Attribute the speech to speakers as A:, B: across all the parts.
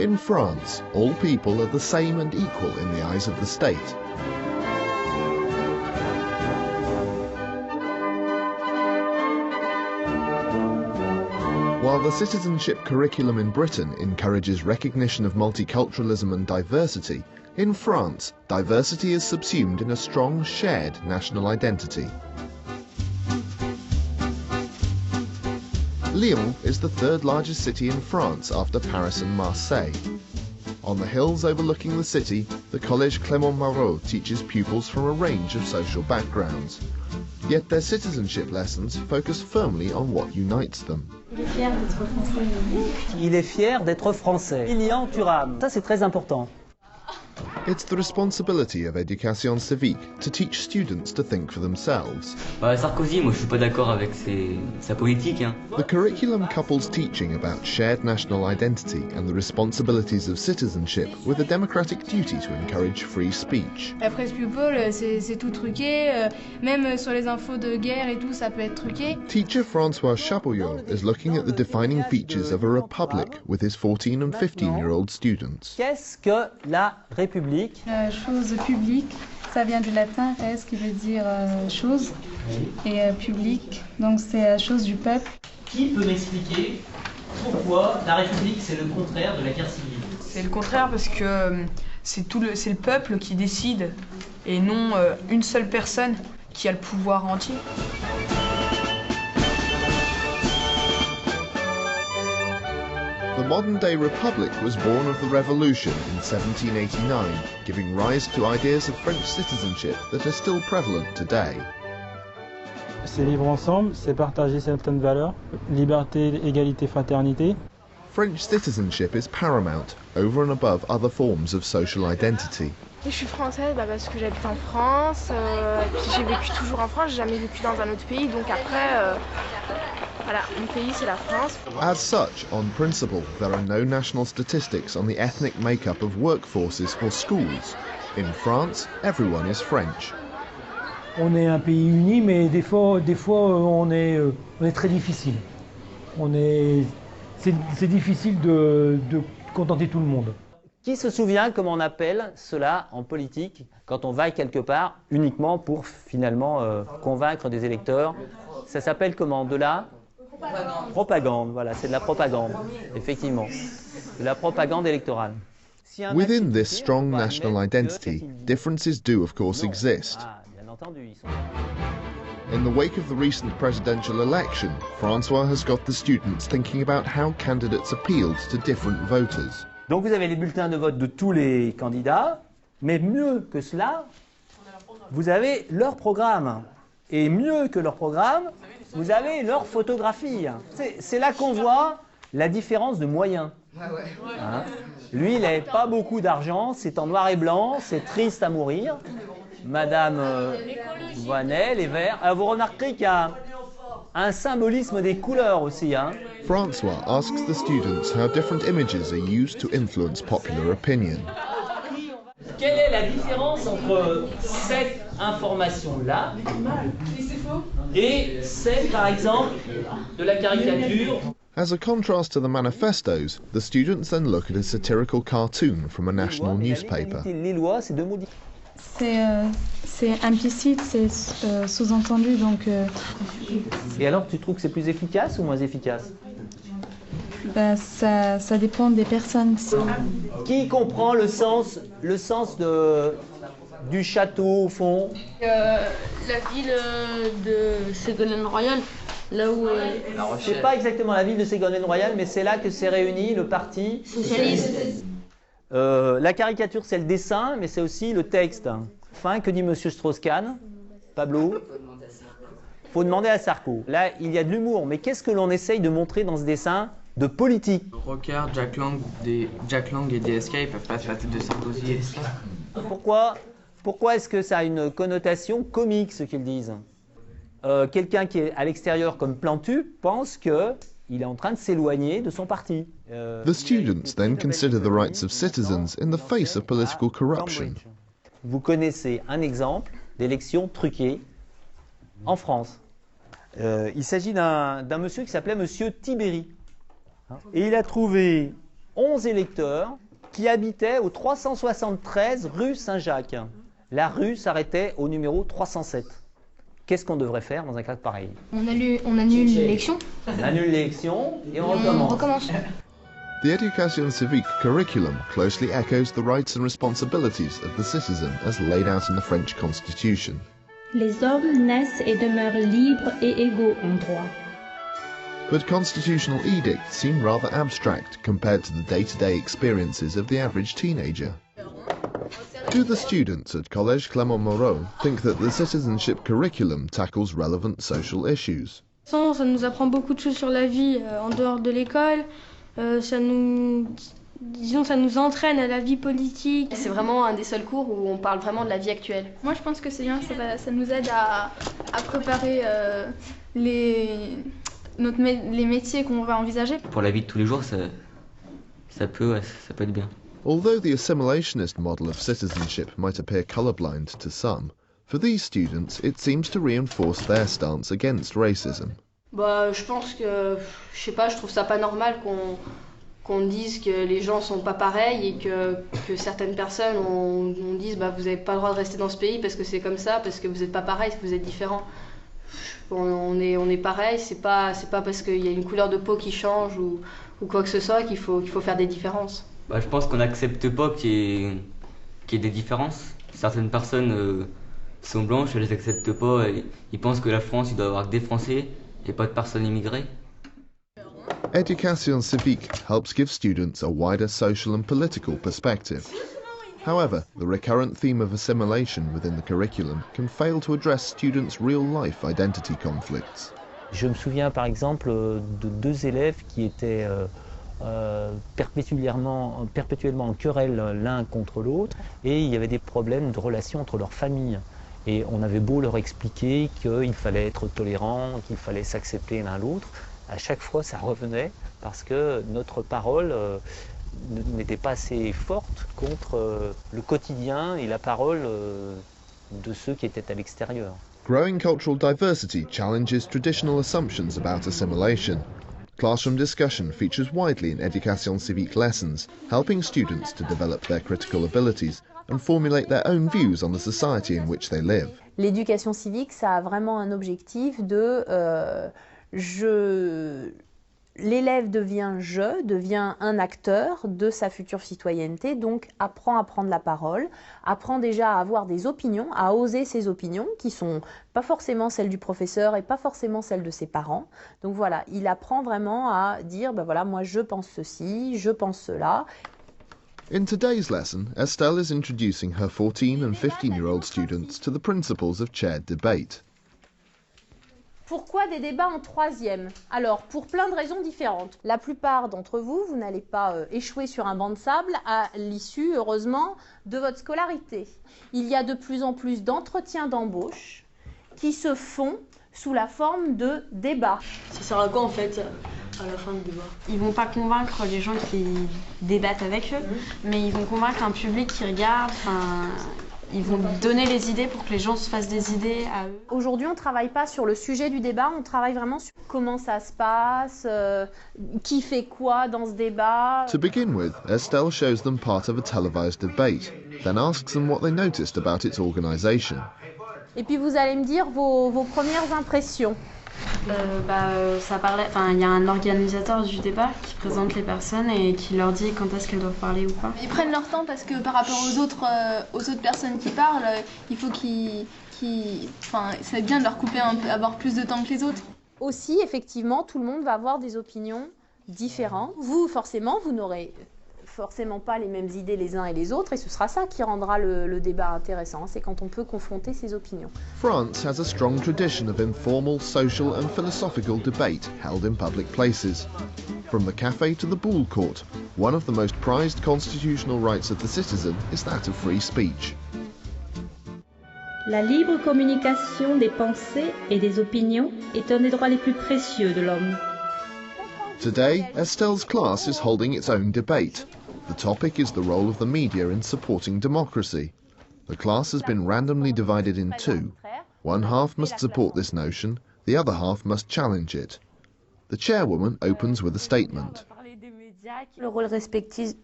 A: In France, all people are the same and equal in the eyes of the state. While the citizenship curriculum in Britain encourages recognition of multiculturalism and diversity, in France, diversity is subsumed in a strong shared national identity. Lyon is the third largest city in France after Paris and Marseille. On the hills overlooking the city, the Collège Clément Marot teaches pupils from a range of social backgrounds. Yet their citizenship lessons focus firmly on what unites them.
B: Il est fier d'être français. Lilian Thuram. Ça, c'est très important.
A: It's the responsibility of Éducation civique to teach students to think for themselves.
C: Sarkozy, moi je suis pas d'accord avec sa politique.
A: The curriculum couples teaching about shared national identity and the responsibilities of citizenship with a democratic duty to encourage free speech.
D: La presse people, c'est tout truqué, même sur les infos de guerre et tout, ça peut être truqué.
A: Teacher François Chaboyot is looking at the defining features of a republic with his 14 and 15-year-old students.
B: Qu'est-ce que la République?
D: Chose publique, ça vient du latin res qui veut dire chose, et public, donc c'est chose du peuple.
B: Qui peut m'expliquer pourquoi la République c'est le contraire de la guerre civile?
E: C'est le contraire parce que c'est le peuple qui décide et non une seule personne qui a le pouvoir entier.
A: The modern-day republic was born of the revolution in 1789, giving rise to ideas of French citizenship that are still prevalent today.
F: C'est vivre ensemble, c'est partager certaines valeurs, liberté, égalité, fraternité.
A: French citizenship is paramount, over and above other forms of social identity.
G: Et je suis française parce que j'habite en France, puis j'ai vécu toujours en France, j'ai jamais vécu dans un autre pays, donc après, voilà, mon pays c'est la France.
A: As such, on principle, there are no national statistics on the ethnic makeup of workforces or schools. In France, everyone is French.
F: On est un pays uni, mais des fois on est très difficile. C'est difficile de contenter tout le monde.
B: Qui se souvient comment on appelle cela en politique quand on va quelque part uniquement pour finalement convaincre des électeurs? Ça s'appelle comment? De la propagande. Voilà, c'est de la propagande, effectivement. De la propagande électorale.
A: Within this strong national identity, differences do of course exist. In the wake of the recent presidential election, François has got the students thinking about how candidates appealed to different voters.
B: Donc vous avez les bulletins de vote de tous les candidats, mais mieux que cela, vous avez leur programme. Et mieux que leur programme, vous avez leur photographie. C'est là qu'on voit la différence de moyens. Hein? Lui, il n'avait pas beaucoup d'argent, c'est en noir et blanc, c'est triste à mourir. Madame Voynet, les verts. Alors vous remarquerez qu'il y a un symbolisme des couleurs aussi. Hein?
A: François asks the students how different images are used to influence popular opinion.
B: Quelle est la différence entre cette information-là et celle, par exemple, de la caricature?
A: As a contrast to the manifestos, the students then look at a satirical cartoon from a national newspaper.
B: Les lois, c'est deux mots.
D: C'est implicite, c'est sous-entendu, donc...
B: Et alors, tu trouves que c'est plus efficace ou moins efficace?
D: Ça dépend des personnes.
B: Qui comprend le sens du château au fond?
H: La ville de Ségolène Royal, là où...
B: C'est pas exactement la ville de Ségolène Royal, mais c'est là que s'est réuni le parti
H: socialiste.
B: La caricature, c'est le dessin, mais c'est aussi le texte. Enfin, que dit M. Strauss-Kahn? Pablo? Faut demander à Sarko. Là, il y a de l'humour, mais qu'est-ce que l'on essaye de montrer dans ce dessin de politique?
I: Rocker, Jack Lang et DSK, ils peuvent pas faire la tête de Sarkozy.
B: Pourquoi est-ce que ça a une connotation comique, ce qu'ils disent? Quelqu'un qui est à l'extérieur comme Plantu pense qu'il est en train de s'éloigner de son parti.
A: The students then consider the rights of citizens in the face of political corruption.
B: Vous connaissez un exemple d'élection truquée en France. Il s'agit d'un monsieur qui s'appelait Monsieur Tibéri. Et il a trouvé 11 électeurs qui habitaient au 373 rue Saint-Jacques. La rue s'arrêtait au numéro 307. Qu'est-ce qu'on devrait faire dans un cas pareil?
J: On annule l'élection.
B: On annule l'élection et on recommence.
A: The Education Civique curriculum closely echoes the rights and responsibilities of the citizen as laid out in the French Constitution.
K: Les hommes naissent et demeurent libres et égaux en droit.
A: But constitutional edicts seem rather abstract compared to the day-to-day experiences of the average teenager. Do the students at Collège Clément Marot think that the citizenship curriculum tackles relevant social issues?
J: Ça nous apprend beaucoup de choses sur la vie en dehors de l'école. Ça nous entraîne à la vie politique.
L: C'est vraiment un des seuls cours où on parle vraiment de la vie actuelle.
D: Moi, je pense que c'est bien, ça nous aide à préparer les métiers qu'on va envisager.
C: Pour la vie de tous les jours, ça peut être bien.
A: Although the assimilationist model of citizenship might appear colorblind to some, for these students it seems to reinforce their stance against racism.
L: Je pense que, je trouve ça pas normal qu'on dise que les gens sont pas pareils et que certaines personnes on dise vous avez pas le droit de rester dans ce pays parce que c'est comme ça, parce que vous êtes pas pareil, parce que vous êtes différents. On est pareil, c'est pas parce qu'il y a une couleur de peau qui change ou quoi que ce soit qu'il faut faire des différences.
C: Je pense qu'on n'accepte pas qu'il y ait des différences. Certaines personnes sont blanches, elles les acceptent pas. Ils pensent que la France, il doit y avoir que des Français et pas de personnes immigrées.
A: Education Civique helps give students a wider social and political perspective. However, the recurrent theme of assimilation within the curriculum can fail to address students' real-life identity conflicts.
B: Je me souviens par exemple de 2 élèves qui étaient perpétuellement en querelle l'un contre l'autre, et il y avait des problèmes de relations entre leurs familles. Et on avait beau leur expliquer qu'il fallait être tolérant, qu'il fallait s'accepter l'un l'autre, à chaque fois ça revenait parce que notre parole n'était pas assez forte contre le quotidien et la parole de ceux qui étaient à l'extérieur.
A: Growing cultural diversity challenges traditional assumptions about assimilation. Classroom discussion features widely in Education Civique lessons, helping students to develop their critical abilities and formulate their own views on the society in which they live.
M: L'éducation civique, ça a vraiment un objectif de l'élève devient un acteur de sa future citoyenneté, donc apprend à prendre la parole, apprend déjà à avoir des opinions, à oser ses opinions, qui sont pas forcément celles du professeur et pas forcément celles de ses parents. Donc voilà, il apprend vraiment à dire, voilà, moi je pense ceci, je pense cela.
A: In today's lesson, Estelle is introducing her 14 and 15-year-old students to the principles of chaired debate.
M: Pourquoi des débats en 3e? Alors, pour plein de raisons différentes. La plupart d'entre vous, vous n'allez pas échouer sur un banc de sable à l'issue, heureusement, de votre scolarité. Il y a de plus en plus d'entretiens d'embauche qui se font sous la forme de débats.
L: Ça sert à quoi en fait à la fin du débat?
N: Ils vont pas convaincre les gens qui débattent avec eux, mais ils vont convaincre un public qui regarde, ils vont donner les idées pour que les gens se fassent des idées à eux.
M: Aujourd'hui, on ne travaille pas sur le sujet du débat, on travaille vraiment sur comment ça se passe, qui fait quoi dans ce débat.
A: To begin with, Estelle shows them part of a televised debate, then asks them what they noticed about its organisation.
M: Et puis vous allez me dire vos premières impressions.
N: Ça parlait, il y a un organisateur du débat qui présente les personnes et qui leur dit quand est-ce qu'elles doivent parler ou pas.
D: Ils prennent leur temps parce que par rapport aux autres personnes qui parlent, il faut c'est bien de leur couper avoir plus de temps que les autres.
M: Aussi, effectivement, tout le monde va avoir des opinions différentes. Vous, forcément, vous n'aurez forcément pas les mêmes idées les uns et les autres, et ce sera ça qui rendra le débat intéressant, c'est quand on peut confronter ses opinions.
A: France has a strong tradition of informal, social and philosophical debate held in public places. From the café to the ball court, one of the most prized constitutional rights of the citizen is that of free speech.
K: La libre communication des pensées et des opinions est un des droits les plus précieux de l'homme.
A: Today, Estelle's class is holding its own debate. The topic is the role of the media in supporting democracy. The class has been randomly divided in two. One half must support this notion, the other half must challenge it. The chairwoman opens with a statement.
O: Le rôle respectif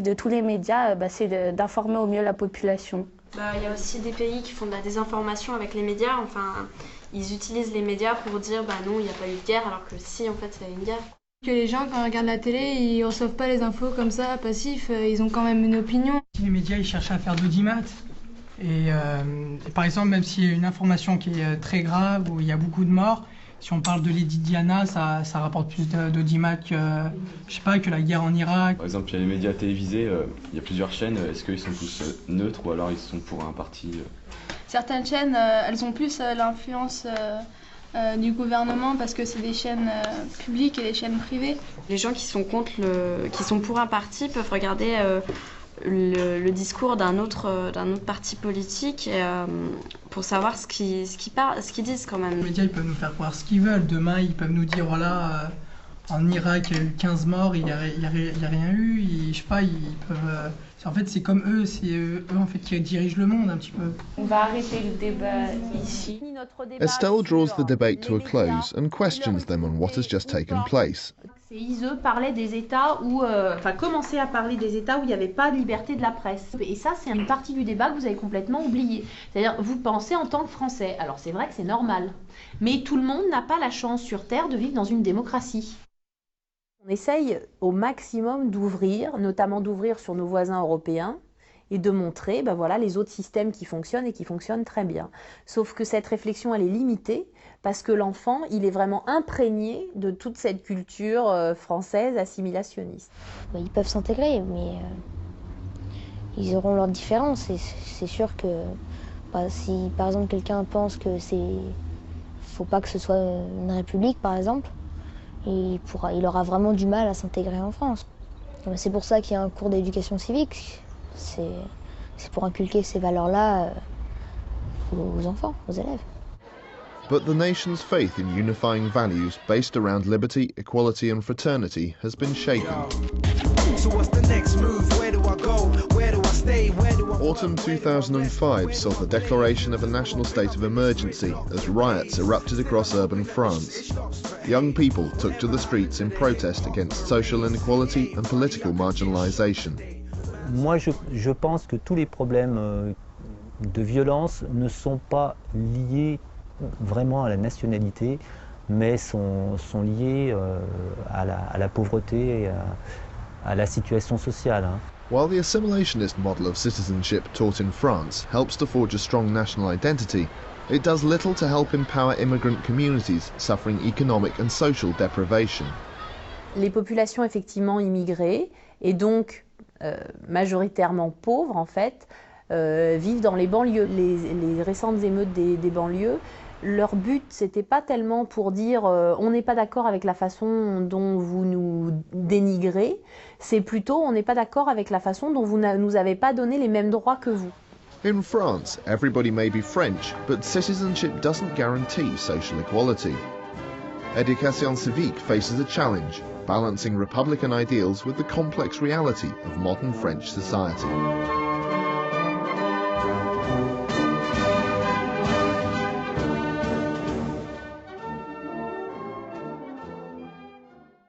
O: de tous les médias, c'est d'informer au mieux la population.
N: Il y a aussi des pays qui font de la désinformation avec les médias. Enfin, ils utilisent les médias pour dire non, il n'y a pas eu de guerre, alors que si, en fait, il y a eu une guerre.
D: Que les gens, quand ils regardent la télé, ils reçoivent pas les infos comme ça, passifs, ils ont quand même une opinion.
P: Les médias, ils cherchent à faire d'audimat. Et par exemple, même s'il y a une information qui est très grave, où il y a beaucoup de morts, si on parle de Lady Diana, ça rapporte plus d'audimat que, que la guerre en Irak.
Q: Par exemple, il y a les médias télévisés, il y a plusieurs chaînes. Est-ce qu'ils sont tous neutres ou alors ils sont pour un parti
D: Certaines chaînes, elles ont plus l'influence du gouvernement parce que c'est des chaînes publiques et des chaînes privées.
N: Les gens qui sont qui sont pour un parti peuvent regarder le discours d'un autre parti politique pour savoir ce qu'ils disent quand même.
P: Les médias, ils peuvent nous faire croire ce qu'ils veulent. Demain, ils peuvent nous dire voilà, en Irak, il y a eu 15 morts, il n'y a rien eu. Ils peuvent. En fait, c'est comme eux, c'est eux en fait qui dirigent le monde un petit peu.
O: On va arrêter le débat ici.
A: Estelle draws the debate to a close and questions them on what has just taken place.
M: CISE parlait des États où, commençait à parler des États où il n'y avait pas de liberté de la presse. Et ça, c'est une partie du débat que vous avez complètement oublié. C'est-à-dire, vous pensez en tant que Français. Alors, c'est vrai que c'est normal. Mais tout le monde n'a pas la chance sur Terre de vivre dans une démocratie. On essaye au maximum d'ouvrir, notamment d'ouvrir sur nos voisins européens, et de montrer les autres systèmes qui fonctionnent et qui fonctionnent très bien. Sauf que cette réflexion, elle est limitée parce que l'enfant, il est vraiment imprégné de toute cette culture française assimilationniste.
R: Ils peuvent s'intégrer, mais ils auront leurs différences. C'est sûr que si par exemple quelqu'un pense que faut pas que ce soit une république, par exemple, il aura vraiment du mal à s'intégrer en France. C'est pour ça qu'il y a un cours d'éducation civique. C'est pour inculquer ces valeurs-là aux enfants, aux élèves.
A: But the nation's faith in unifying values based around liberty, equality and fraternity has been shaken. Autumn 2005 saw the declaration of a national state of emergency as riots erupted across urban France. Young people took to the streets in protest against social inequality and political marginalisation.
B: Moi, je pense que tous les problèmes de violence ne sont pas liés vraiment à la nationalité, mais sont liés à la pauvreté et à la situation sociale.
A: While the assimilationist model of citizenship taught in France helps to forge a strong national identity, it does little to help empower immigrant communities suffering economic and social deprivation.
M: Les populations effectivement immigrées et donc majoritairement pauvres en fait, vivent dans les banlieues. Les récentes émeutes des banlieues, leur but c'était pas tellement pour dire on n'est pas d'accord avec la façon dont vous nous dénigrez, c'est plutôt on n'est pas d'accord avec la façon dont vous nous avez pas donné les mêmes droits que vous.
A: In France, everybody may be French, but citizenship doesn't guarantee social equality. Éducation civique faces a challenge, balancing republican ideals with the complex reality of modern French society.